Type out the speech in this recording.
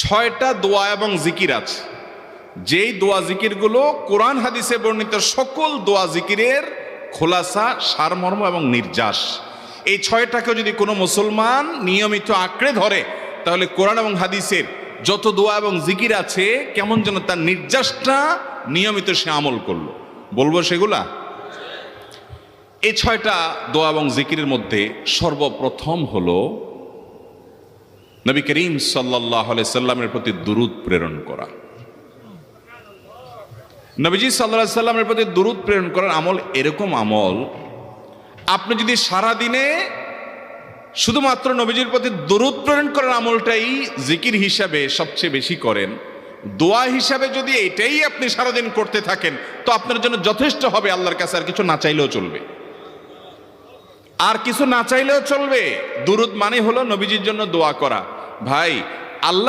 6টা দোয়া এবং জিকির আছে, যেই দোয়া জিকিরগুলো কোরআন হাদিসে বর্ণিত সকল দোয়া জিকিরের খোলাসা, সারমর্ম এবং নির্যাস। এই 6টাকে যদি কোনো মুসলমান নিয়মিত আঁকড়ে ধরে, তাহলে কোরআন এবং হাদিসের যত দোয়া এবং জিকির আছে কেমন যেন তার নির্যাসটা নিয়মিত সে আমল করলো। বলবো সেগুলা। এই 6টা দোয়া এবং জিকিরের মধ্যে সর্বপ্রথম হলো নবী করিম সাল্লাল্লাহু আলাইহি সাল্লামের প্রতি দুরূদ প্রেরণ করা। নবীজি সাল্লাল্লাহু আলাইহি সাল্লামের প্রতি দুরূদ প্রেরণ করার আমল এরকম আমল, আপনি যদি সারা দিনে শুধুমাত্র নবীজির প্রতি দুরূদ প্রেরণ করার আমলটাই জিকির হিসাবে সবচেয়ে বেশি করেন, দোয়া হিসাবে যদি এটাই আপনি সারাদিন করতে থাকেন, তো আপনার জন্য যথেষ্ট হবে। আল্লাহর কাছে আর কিছু না চাইলেও চলবে, আর কিছু না চাইলেও চলবে। দুরূদ মানে হলো নবীজির জন্য দোয়া করা। ভাই, আল্লাহ